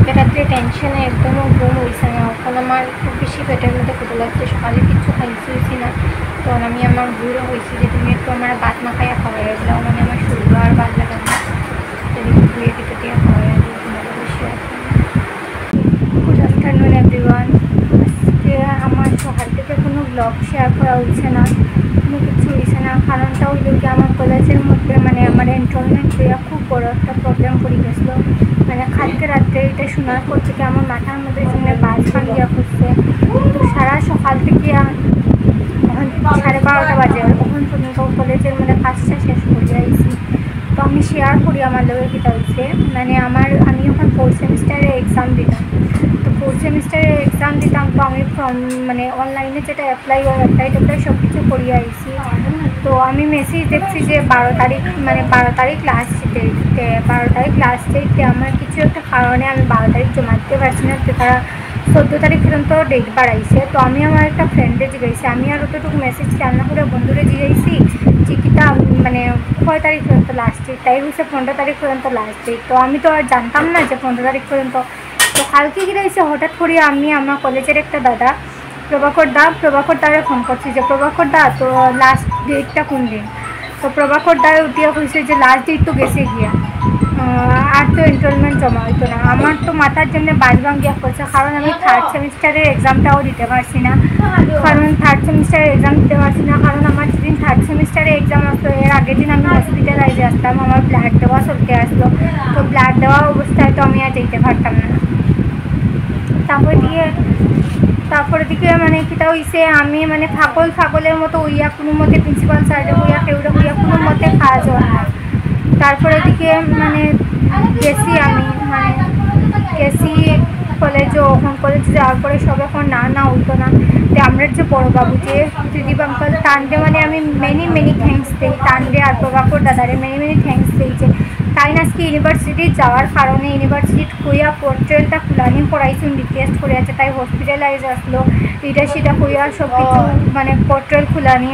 কালকে রাত্রে টেনশনে একদমও ঘুম হয়েছে না। এখন আমার খুব বেশি পেটের মধ্যে ক্ষুধা লাগছে, সকালে কিছু খাইছি হয়েছি না। তখন আমি আমার বুড়ো হয়েছি যে তুমি একটু আমার ভাত না খাইয়া খাওয়াই দিলাম, মানে আমার শরীর আর ভাত লাগে না, ধুয়ে দিতে দিয়ে খাওয়াই দিই তোমার বেশি। Good afternoon everyone. আজকে আমার সকাল থেকে কোনো ব্লগ শেয়ার করা হচ্ছে না, কোনো কিছু হয়েছে না। কারণটা হইল কি, আমার কলেজের মধ্যে মানে আমার এনরোলমেন্ট হইয়া খুব বড় একটা প্রবলেম করে গেছিলো। মানে কালকে রাত্রে এটা শোনার পর থেকে আমার মাথার মধ্যে জন্য বাজ ভাঙিয়া করছে। তো সারা সকাল থেকে 12:30 বাজে তখন পর্যন্ত কলেজের মধ্যে কাজটা শেষ করে আইছি। তো আমি শেয়ার করি আমার লোকের কী হয়েছে। মানে আমি এখন 4th সেমিস্টারে এক্সাম দিতাম। তো 4th সেমিস্টারে এক্সাম দিতাম, তো আমি মানে অনলাইনে যেটা অ্যাপ্লাই সব কিছু করিয়ে আইছি। তো আমি মেসেজ দেখছি যে 12 তারিখ, মানে 12 তারিখ লাস্ট ডেটে, 12 তারিখ লাস্ট ডেটে আমার কিছু একটা কারণে আমি 12 তারিখ জমা দিতে পারছি না। তো তারা 14 তারিখ পর্যন্ত ডেট বাড়াইছে। তো আমি আমার একটা ফ্রেন্ডে জিজ্ঞাসি, আমি আর অতটুকু মেসেজ খেয়াল না করে বন্ধুরে জিজ্ঞাসি যে কিতা মানে 6 তারিখ পর্যন্ত লাস্ট ডেট, তাই হচ্ছে 15 তারিখ পর্যন্ত লাস্ট ডেট। তো আমি তো আর জানতাম না যে 15 তারিখ পর্যন্ত। তো কালকে কী রয়েছে, হঠাৎ করে আমি আমার কলেজের একটা দাদা প্রভাকর দারে ফোন করছি যে প্রভাকর দা, তো লাস্ট ডেটটা কোন দিন? তো প্রভাকর দা উঠিয়া কইছে যে লাস্ট ডেট তো গেছে গিয়া, আর তো এনরোলমেন্ট জমা হইতো না। আমার তো মাথার জন্য বাজ ভাঙ্গিয়া করছে, কারণ আমি 3rd সেমিস্টারের এক্সামটাও দিতে পারছি না। কারণ 3rd সেমিস্টারের এক্সাম দিতে পারছি না কারণ আমার যেদিন 3rd সেমিস্টারের এক্সাম আসলো এর আগের দিন আমি হসপিটালাইজে আসতাম, আমার ব্লাড দেওয়া চলতে আসলো। তো ব্লাড দেওয়া অবস্থায় তো আমি আর যেতে পারতাম না। তারপরে দিকে মানে কিটা হইছে, আমি মানে ছাগলের মতো হইয়া কোনো মতে প্রিন্সিপাল স্যারে হইয়া কেউটা হইয়া কোনো মতে কাজ হয় না। তারপরে দিকে মানে গেছি আমি, মানে গেছি কলেজে। ওখান কলেজে যাওয়ার পরে সব এখন না হইতো না। তো আমরা যে বড়োবাবু যে ত্রিদীপ আঙ্কল, তান্ডে মানে আমি মেনি থ্যাঙ্কস দিই, তান্ডে আর প্রভাকর দাদারে মেনি থ্যাঙ্কস দিই যে তাই আজকে ইউনিভার্সিটি যাওয়ার কারণে ইউনিভার্সিটি কইয়া পোর্ট্রেলটা খুলানি পড়াইছি, রিকোয়েস্ট করে আছে, তাই হসপিটালাইজ আসলো। এটা সেটা কইয়া সব কিছু মানে পোর্ট্রেল খুলানি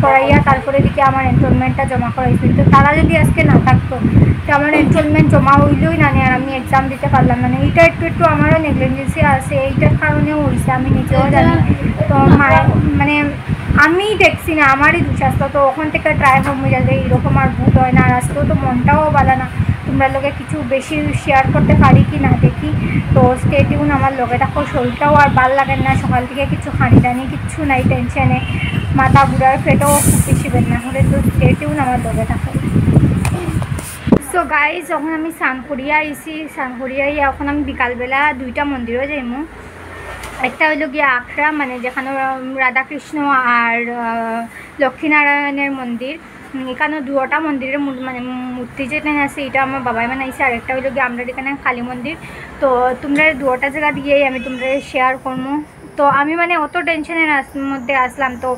পড়াইয়া তারপরে দিকে আমার এনরোলমেন্টটা জমা করাইছিল। তো তারা যদি আজকে না থাকতো তো আমার এনরোলমেন্ট জমা হইলই না, আর আমি এক্সাম দিতে পারলাম না। এটা একটু আমারও নেগলিজেন্সি আছে, এইটার কারণেও হয়েছে, আমি নিজেও জানি। তো মানে আমি দেখছি না, আমারই দুঃস্বাস্থ্য। তো ওখান থেকে ট্রাই হয়ে যাবে এইরকম আর ভুল হয় না। আর আজকেও তো মনটাও ভালো না, তোমরা লোকে কিছু বেশি শেয়ার করতে পারি কি না দেখি। তো স্টে টিউন আমার লোকে দেখো, শরীরটাও আর ভাল লাগে না, সকাল থেকে কিছু খানি টানি কিচ্ছু নাই, টেনশনে মাথা ঘুরার পেটেও খুব বেশি বেদনা করে। তো স্টে টিউন আমার লোকে দেখো। সো গাইজ, যখন আমি স্নান করিয়া এখন আমি বিকালবেলা 2টা মন্দিরও যাইমু। একটা হইল গিয়ে আখড়া, মানে যেখানে রাধাকৃষ্ণ আর লক্ষ্মীনারায়ণের মন্দির, এখানে 2টা মন্দিরের মানে মূর্তি যেটা আছে এটা আমার বাবাই বানাইছে। আর একটা হইল গিয়ে আমরা এখানে কালী মন্দির। তো তোমরা 2টা জায়গা দিয়েই আমি তোমরা শেয়ার করবো। তো আমি মানে অত টেনশনের মধ্যে আসলাম। তো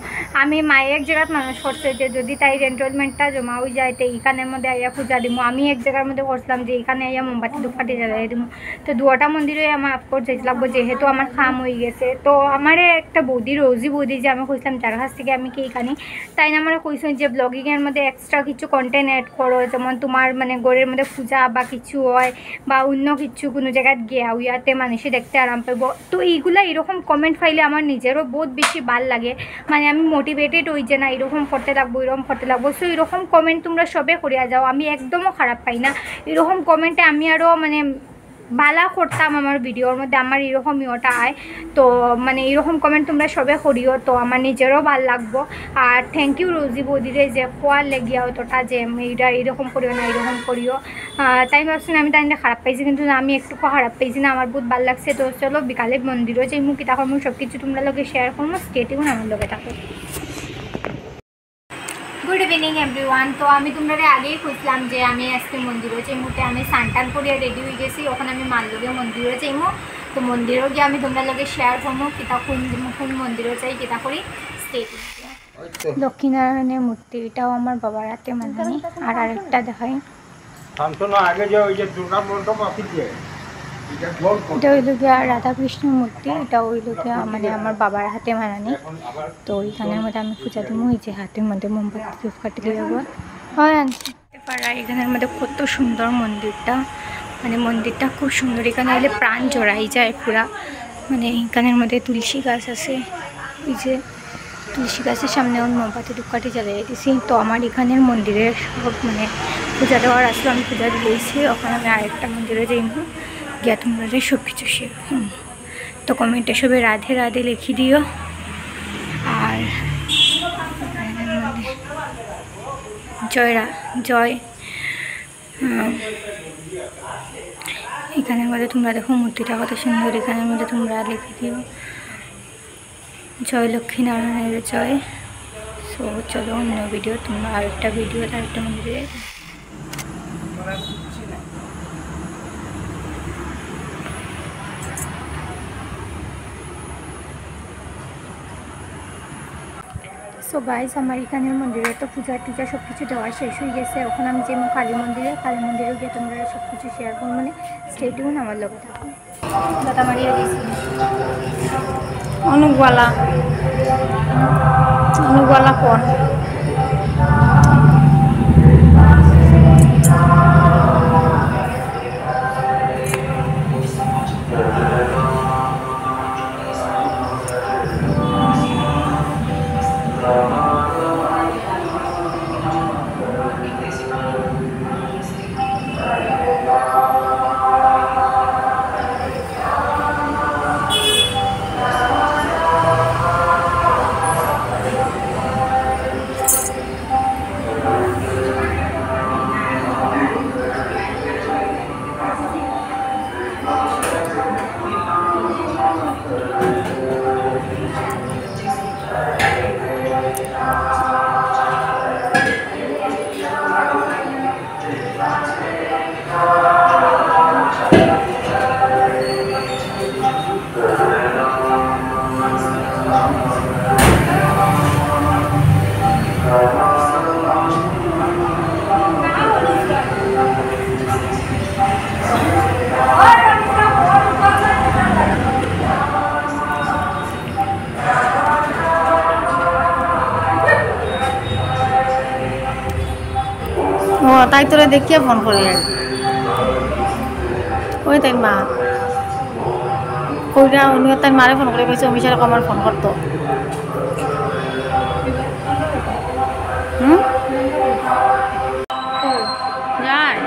আমি মায়ে এক জায়গার মানুষ করছে যে যদি তাই এনরোলমেন্টটা জমা হয়ে যায় তো এইখানের মধ্যে আইয়া পূজা দিব। আমি এক জায়গার মধ্যে করছিলাম যে এইখানে আইয়া মোমবাতি ধূপকাঠি জ্বালাই দিব। তো 2টা মন্দিরে আমার অফকোর্স যেতে লাগবো, যেহেতু আমার কাম হয়ে গেছে। তো আমার একটা বৌদি, রোজি বৌদি, যে আমি কইছিলাম যার কাছ থেকে আমি কি এইখানে, তাই না আমার কইছেন যে ব্লগিংয়ের মধ্যে এক্সট্রা কিছু কন্টেন্ট অ্যাড করো, যেমন তোমার মানে ঘরের মধ্যে পূজা বা কিছু হয় বা অন্য কিছু কোনো জায়গায় গিয়া উইয়াতে মানুষে দেখতে আরাম পাইব। তো এইগুলা এরকম কমেন্ট পাইলে আমার নিজেরও বহুত বেশি ভাল লাগে, মানে আমি মোটিভেটেড হই যে না এরকম করতে লাগবো, এরকম করতে লাগবো। সো এরকম কমেন্ট তোমরা সবে করিয়া যাও, আমি একদমও খারাপ পাই না। এরকম কমেন্টে আমি আরও মানে বালা করতাম আমার ভিডিওর মধ্যে, আমার এরকমই ওটা আয়। তো মানে এরকম কমেন্ট তোমরা সবে করিও, তো আমার নিজেরও ভাল লাগবো। আর থ্যাংক ইউ রোজি বৌদিরে যে খোয়ার লেগিয়া অতটা যে এইটা এরকম করিও না, এরকম করিও। তাই ভাবছি না আমি তাই খারাপ পাইছি, কিন্তু আমি একটু খারাপ পাইছি না, আমার বহুত ভাল লাগছে। তো চলো বিকালে মন্দিরও যাই, মুখ তখন মুখ সব কিছু তোমরা লোকে শেয়ার করবো, স্টেটিও আমার লোকে থাকো। Good evening everyone. তো আমি তোমরা আগেই কইছিলাম যে আমি আজকে মন্দিরও যাইমুতে, আমি সানটান করিয়া রেডি হয়ে গেছি। ওখানে আমি মানলগে মন্দিরও যাইমু। তো মন্দিরও গিয়ে আমি তোমরা লগে শেয়ার করবো কিতা কোন মন্দিরও যাই কিতা করি। স্টেট লক্ষ্মীনারায়ণের মূর্তি, এটাও আমার বাবার হাতে মানানি। আর আরেকটা দেখাই, এটা হইল গিয়া রাধাকৃষ্ণ মূর্তি, এটা হইল গিয়া মানে আমার বাবার হাতে বানানি। তো এইখানের মধ্যে আমি পূজা দিব, এই যে হাতের মধ্যে মোমবাতি ধূপকাঠি দিয়ে হয় আনতে পারা। এখানের মধ্যে কত সুন্দর মন্দিরটা, মানে মন্দিরটা খুব সুন্দর। এখানে এলে প্রাণ জড়াই যায় পুরা। মানে এখানের মধ্যে তুলসী গাছ আছে, এই যে তুলসী গাছের সামনে মোমবাতি ধূপকাঠি জ্বালিয়ে দিয়েছি। তো আমার এখানের মন্দিরে সব মানে পূজা দেওয়ার আসলে আমি পূজা দিয়েছি। ওখানে আমি আরেকটা মন্দিরে যাই গিয়া তোমরা সব কিছু শেয়ার। তো কমেন্টে সবে রাধে রাধে লিখি দিও। আর জয় এখানের মধ্যে তোমরা দেখো মূর্তিটা কত সুন্দর। এখানের মধ্যে তোমরা লিখে দিও জয় লক্ষ্মীনারায়ণের জয়। সো চলো অন্য ভিডিও, তোমরা আরেকটা ভিডিও আরেকটা মন্দিরে। সো গাইজ আমার এখানের মন্দিরে তো পূজা টুজা সব কিছু দেওয়া শেষ হয়ে গেছে। এখন আমি যে কালী মন্দিরে গিয়ে তোমরা সব কিছু শেয়ার করবো। মানে স্টেডিয়াম আমার লোকে থাকো দাদা মারিয়ে দিয়েছি অনুগওয়ালা কোন তাই তোরে দেখিয়ে ফোন করি ওই তাই মা কইরা উনি তাই মারে ফোন করে কইছে অমিশারে আমার ফোন করতো যায়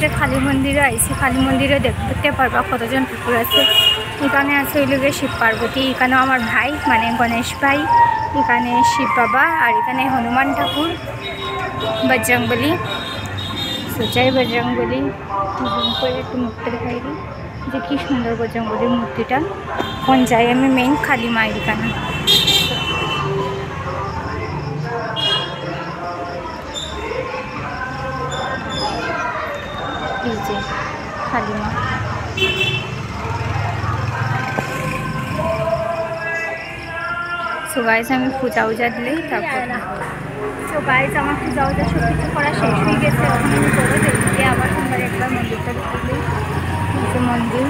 যে কালী মন্দিরে আইসি, কালী মন্দিরে দেখতে পারবা কতজন ঠাকুর আছে। এখানে আছে ওই লোকের শিব পার্বতী, এখানেও আমার ভাই মানে গণেশ ভাই, এখানে শিব বাবা, আর এখানে হনুমান ঠাকুর, বজরংবলী। জয় বজরংবলী। একটু মুখটা দেখাই দিই যে কি সুন্দর বজরংবলীর মূর্তিটা। কোন যাই আমি মেইন কালী মায়ের এখানে। কালী মা সো গাইজ আমি পূজা উজা দিলেই তারপর। সো গাইজ আমার পূজা উজা সব কিছু করা শেষ হয়ে গেছে। এখন আমি বড় দেখতে আবার তোমরা একবার মন্দিরটা দেখতে মন্দির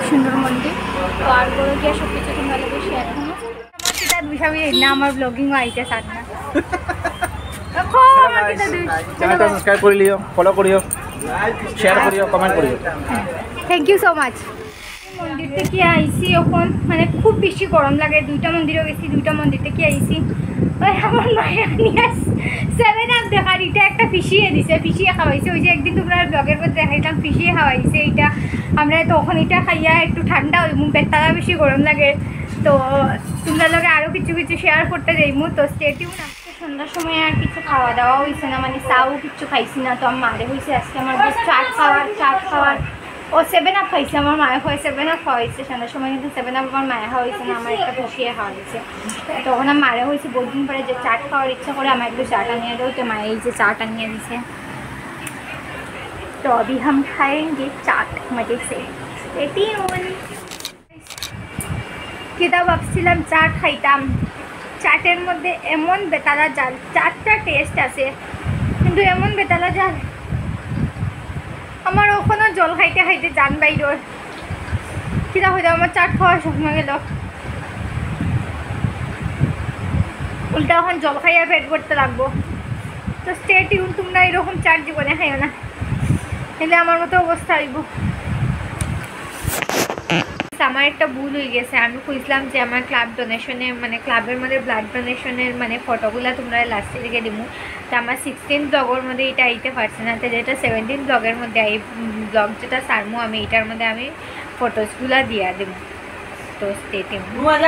সুন্দর মন্দির। তো আর বড় গিয়ে সব কিছু তোমরা লোকের শেয়ার করবো। আমার সেটা দুইভাবে না, আমার ব্লগিংও আইতে চান না। সাবস্ক্রাইব করে লিও, ফলো করিও, শেয়ার করিও, কমেন্ট করিও। Thank you so much. মন্দির থেকে আইসি এখন মানে খুব বেশি গরম লাগে। দুইটা মন্দিরও গেছি, দুইটা মন্দির থেকে আইসি। ওই আমার মায়ের নিয়ে 7 আপ দেখার এটা একটা ফিশিয়ে দিছে, ফিশিয়ে খাওয়াইছে। ওই যে একদিন তোমরা ব্লগের মধ্যে দেখাইতাম ফিশিয়ে খাওয়াইছে। এইটা আমরা তখন এটা খাইয়া একটু ঠান্ডা হইমু, পেটটা বেশি গরম লাগে। তো তোমরা লগে আরও কিছু কিছু শেয়ার করতে যাইমু। তো স্টে টিউন। সন্ধ্যার সময় আর কিছু খাওয়া দাওয়া হয়েছে না, মানে চাও কিছু খাইছি না। তো আমার মারে হয়েছে আজকে আমার চাট খাওয়ার ও 7 আপ খাইছে আমার মায়ে হয় 7 আপ খাওয়া হয়েছে সন্ধ্যার সময়, কিন্তু 7 আপ আমার মায়ে খাওয়া হয়েছে না, আমার একটা খুশিয়ে খাওয়া হয়েছে। তখন আমার মারে হয়েছে বহুদিন পরে যে চাট খাওয়ার ইচ্ছা করে আমার একটু চাট আনিয়ে দেও, তো মায়ে এই যে চাট আনিয়ে দিছে। तो अभी हम खाएंगे चाट मजे से। किदा ভাবছিলাম চাট খাইতাম, চাটের মধ্যে এমন বেতালা জাল, চাটটা টেস্ট আছে কিন্তু এমন বেতালা জাল আমার ওখানে জল খাইতে খাইতে জান বাইর। কিদা হইতো আমার চাট খাওয়ার স্বপ্ন গেল, উল্টা এখন জল খাইয়া পেট ভরতে লাগবো। তো স্টে টিউন, তোমরা এরকম চাট জীবনে খাইও না, তাহলে আমার মতো অবস্থা হইব। আমার একটা ভুল হয়ে গেছে, আমি খুঁজলাম যে আমার ক্লাব ডোনেশনে মানে ক্লাবের মধ্যে ব্লাড ডোনেশনের মানে ফটোগুলো তোমরা লাস্টে দিকে দিব। তো আমার 16 ব্লগের মধ্যে এটা আইতে পারছে না, তো যেটা 17 ব্লগের মধ্যে এই ব্লগ যেটা সারমু আমি এটার মধ্যে আমি ফটোসগুলো দিয়া দেব। তো স্টে টিউন।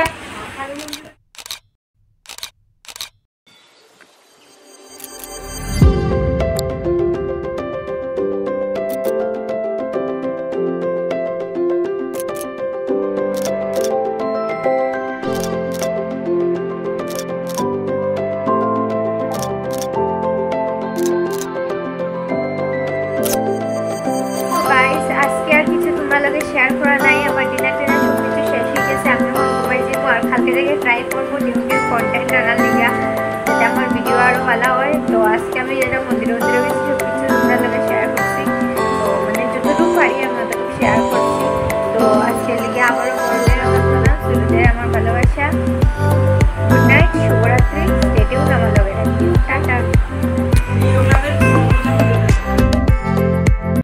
শেয়ার করা নাই, আমার ডিনার সব কিছু শেষ হয়ে গেছে। আমি মোবাইল যাবো আর কালকে থেকে ট্রাই করবো ডিউটির কন্টেন্ট আনার লিগা, যাতে আমার ভিডিও আরও ভালো হয়। তো আজকে আমি যেটা মন্দিরে গেছি সব কিছু তোমরা লোকে শেয়ার করছি, তো মানে যতটুকু পারি আমি ওদেরকে শেয়ার করছি। তো আজকে লিগে আবারও বললে আমার শুরুতে আমার ভালোবাসা।